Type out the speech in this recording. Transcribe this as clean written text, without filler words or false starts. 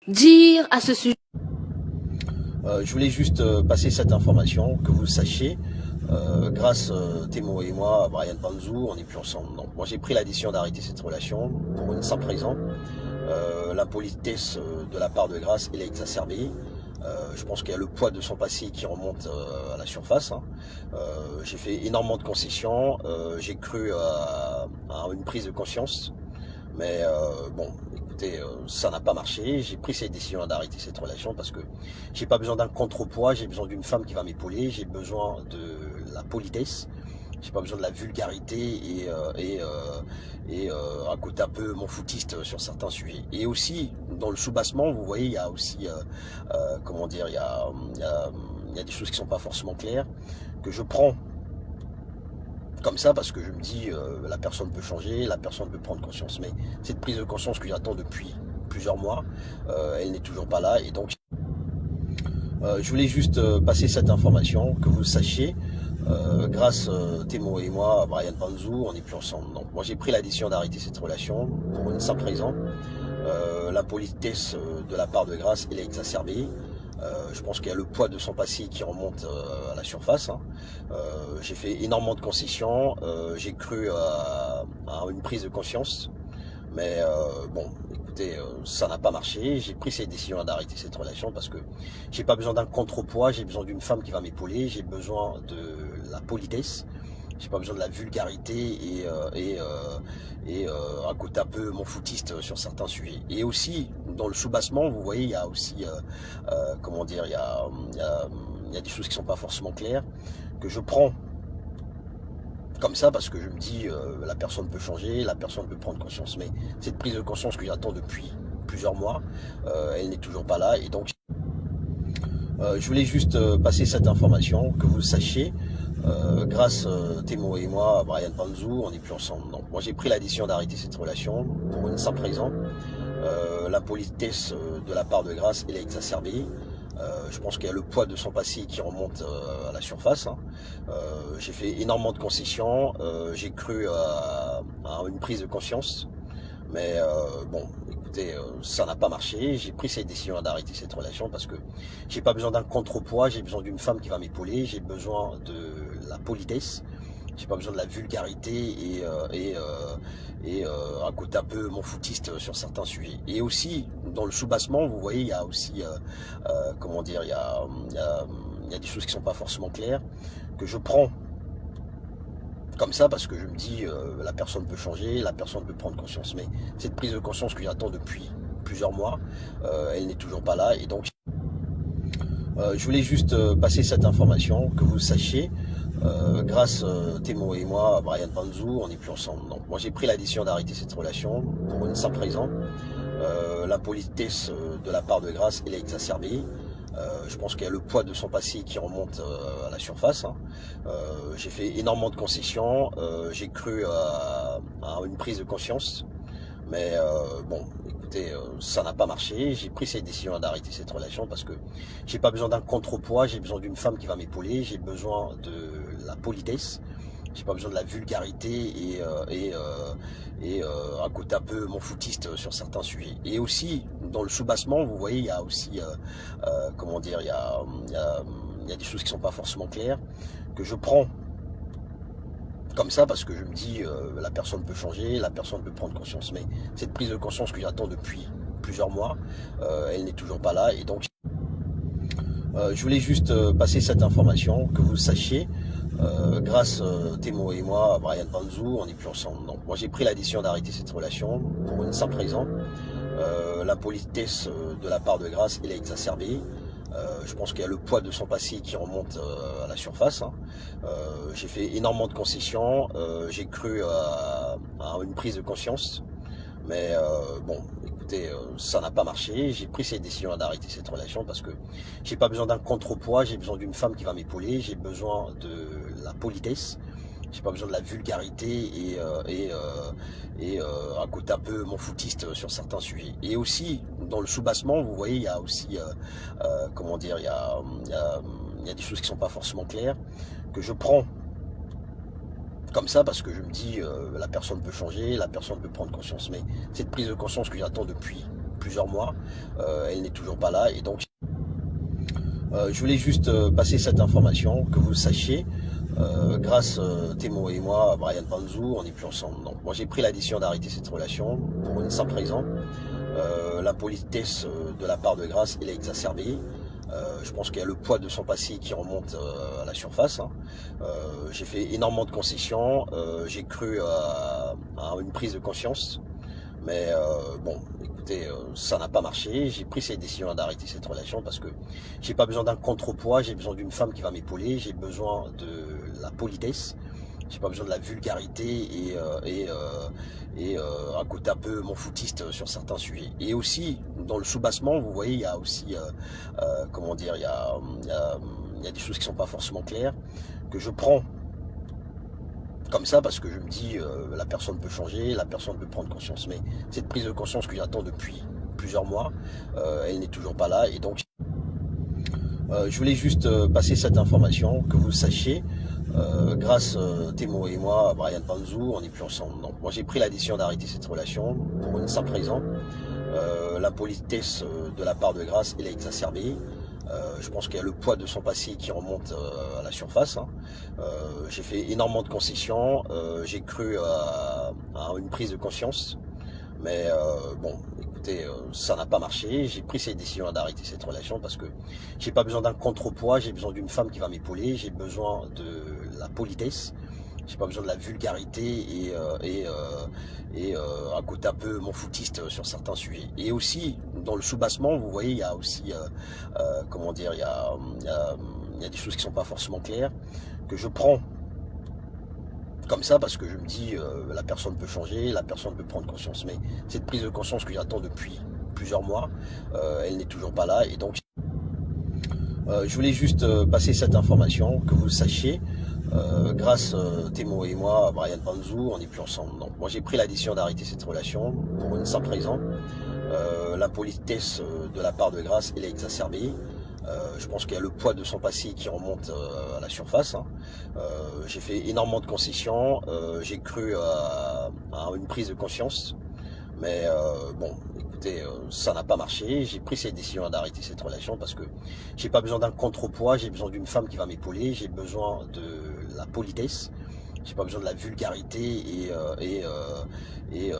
dire à ce sujet? Je voulais juste passer cette information, que vous sachiez, grâce Thémo et moi, Brian Panzou, on n'est plus ensemble. Donc, moi j'ai pris la décision d'arrêter cette relation pour une simple raison. L'impolitesse de la part de Grace, elle est exacerbée. Je pense qu'il y a le poids de son passé qui remonte à la surface. J'ai fait énormément de concessions, j'ai cru à une prise de conscience. Mais bon, écoutez, ça n'a pas marché. J'ai pris cette décision d'arrêter cette relation parce que j'ai pas besoin d'un contrepoids, j'ai besoin d'une femme qui va m'épauler, j'ai besoin de la politesse, j'ai pas besoin de la vulgarité et un côté un peu mon foutiste sur certains sujets. Et aussi, dans le soubassement, vous voyez, il y a aussi, comment dire, il y a des choses qui sont pas forcément claires, que je prends comme ça parce que je me dis la personne peut changer, la personne peut prendre conscience. Mais cette prise de conscience que j'attends depuis plusieurs mois, elle n'est toujours pas là. Et donc je voulais juste passer cette information, que vous sachiez, grâce Thémo et moi, Brian Panzou, on n'est plus ensemble. Donc moi j'ai pris la décision d'arrêter cette relation pour une simple raison. L'impolitesse de la part de Grace, elle est exacerbée. Je pense qu'il y a le poids de son passé qui remonte à la surface. J'ai fait énormément de concessions, j'ai cru à une prise de conscience. Mais bon, écoutez, ça n'a pas marché. J'ai pris cette décision d'arrêter cette relation parce que j'ai pas besoin d'un contrepoids, j'ai besoin d'une femme qui va m'épauler, j'ai besoin de la politesse, j'ai pas besoin de la vulgarité et un côté un peu mon foutiste sur certains sujets. Et aussi, dans le soubassement, vous voyez, il y a aussi, comment dire, il y a des choses qui sont pas forcément claires, que je prends comme ça parce que je me dis la personne peut changer, la personne peut prendre conscience. Mais cette prise de conscience que j'attends depuis plusieurs mois, elle n'est toujours pas là. Et donc je voulais juste passer cette information, que vous sachiez, grâce Thémo et moi, Brian Panzou, on n'est plus ensemble. Donc moi j'ai pris la décision d'arrêter cette relation pour une simple raison. L'impolitesse de la part de Grace, elle est exacerbée. Je pense qu'il y a le poids de son passé qui remonte à la surface. J'ai fait énormément de concessions, j'ai cru à une prise de conscience. Mais bon, écoutez, ça n'a pas marché. J'ai pris cette décision d'arrêter cette relation parce que j'ai pas besoin d'un contrepoids, j'ai besoin d'une femme qui va m'épauler, j'ai besoin de la politesse, j'ai pas besoin de la vulgarité et un côté un peu mon foutiste sur certains sujets. Et aussi, dans le soubassement, vous voyez, il y a aussi, comment dire, il y a des choses qui sont pas forcément claires, que je prends comme ça parce que je me dis la personne peut changer, la personne peut prendre conscience. Mais cette prise de conscience que j'attends depuis plusieurs mois, elle n'est toujours pas là. Et donc je voulais juste passer cette information, que vous sachiez, grâce Thémo et moi, Brian Panzou, on n'est plus ensemble. Donc moi j'ai pris la décision d'arrêter cette relation pour une simple raison. L'impolitesse de la part de Grace, elle est exacerbée. Je pense qu'il y a le poids de son passé qui remonte à la surface. J'ai fait énormément de concessions, j'ai cru à une prise de conscience. Mais bon, écoutez, ça n'a pas marché. J'ai pris cette décision d'arrêter cette relation parce que j'ai pas besoin d'un contrepoids, j'ai besoin d'une femme qui va m'épauler, j'ai besoin de la politesse, j'ai pas besoin de la vulgarité et un côté un peu mon foutiste sur certains sujets. Et aussi, dans le soubassement, vous voyez, il y a aussi, comment dire, il y a des choses qui sont pas forcément claires, que je prends comme ça parce que je me dis la personne peut changer, la personne peut prendre conscience. Mais cette prise de conscience que j'attends depuis plusieurs mois, elle n'est toujours pas là. Et donc je voulais juste passer cette information, que vous sachiez, grâce Thémo et moi, Brian Panzou, on n'est plus ensemble. Donc moi j'ai pris la décision d'arrêter cette relation pour une simple raison. L'impolitesse de la part de Grace, elle est exacerbée. Je pense qu'il y a le poids de son passé qui remonte à la surface. J'ai fait énormément de concessions, j'ai cru à une prise de conscience. Mais bon, écoutez, ça n'a pas marché. J'ai pris cette décision d'arrêter cette relation parce que j'ai pas besoin d'un contrepoids, j'ai besoin d'une femme qui va m'épauler, j'ai besoin de la politesse, j'ai pas besoin de la vulgarité et un côté un peu mon foutiste sur certains sujets. Et aussi, dans le soubassement, vous voyez, il y a aussi, comment dire, il y a des choses qui sont pas forcément claires, que je prends comme ça parce que je me dis la personne peut changer, la personne peut prendre conscience. Mais cette prise de conscience que j'attends depuis plusieurs mois. Elle n'est toujours pas là et donc je voulais juste passer cette information, que vous le sachiez. Grâce Thémo et moi, Brian Panzou, on n'est plus ensemble. Donc moi j'ai pris la décision d'arrêter cette relation pour une simple raison. L'impolitesse de la part de Grace, elle est exacerbée. Je pense qu'il y a le poids de son passé qui remonte à la surface. Hein. J'ai fait énormément de concessions, j'ai cru à une prise de conscience. Mais bon, écoutez, ça n'a pas marché. J'ai pris cette décision d'arrêter cette relation parce que j'ai pas besoin d'un contrepoids, j'ai besoin d'une femme qui va m'épauler, j'ai besoin de la politesse, j'ai pas besoin de la vulgarité et un côté un peu mon foutiste sur certains sujets. Et aussi, dans le soubassement, vous voyez, il y a aussi, comment dire, il y a des choses qui sont pas forcément claires, que je prends comme ça parce que je me dis la personne peut changer, la personne peut prendre conscience. Mais cette prise de conscience que j'attends depuis plusieurs mois, elle n'est toujours pas là. Et donc, je voulais juste passer cette information, que vous le sachiez. Grâce Thémo et moi, Brian Panzou, on n'est plus ensemble. Donc moi j'ai pris la décision d'arrêter cette relation pour une simple raison. L'impolitesse de la part de Grace, elle est exacerbée. Je pense qu'il y a le poids de son passé qui remonte à la surface. Hein. J'ai fait énormément de concessions, j'ai cru à une prise de conscience. Mais bon, écoutez, ça n'a pas marché. J'ai pris cette décision d'arrêter cette relation parce que j'ai pas besoin d'un contrepoids, j'ai besoin d'une femme qui va m'épauler, j'ai besoin de la politesse, j'ai pas besoin de la vulgarité et un côté un peu mon foutiste sur certains sujets. Et aussi, dans le soubassement, vous voyez, il y a aussi, comment dire, il y a des choses qui sont pas forcément claires, que je prends comme ça parce que je me dis la personne peut changer, la personne peut prendre conscience. Mais cette prise de conscience que j'attends depuis plusieurs mois, elle n'est toujours pas là. Et donc, je voulais juste passer cette information, que vous le sachiez. Grâce Thémo et moi, Brian Panzou, on n'est plus ensemble. Donc moi j'ai pris la décision d'arrêter cette relation pour une simple raison. L'impolitesse de la part de Grace, elle est exacerbée. Je pense qu'il y a le poids de son passé qui remonte à la surface. Hein. J'ai fait énormément de concessions, j'ai cru à une prise de conscience. Mais bon, écoutez, ça n'a pas marché. J'ai pris cette décision d'arrêter cette relation parce que j'ai pas besoin d'un contrepoids, j'ai besoin d'une femme qui va m'épauler, j'ai besoin de la politesse, j'ai pas besoin de la vulgarité et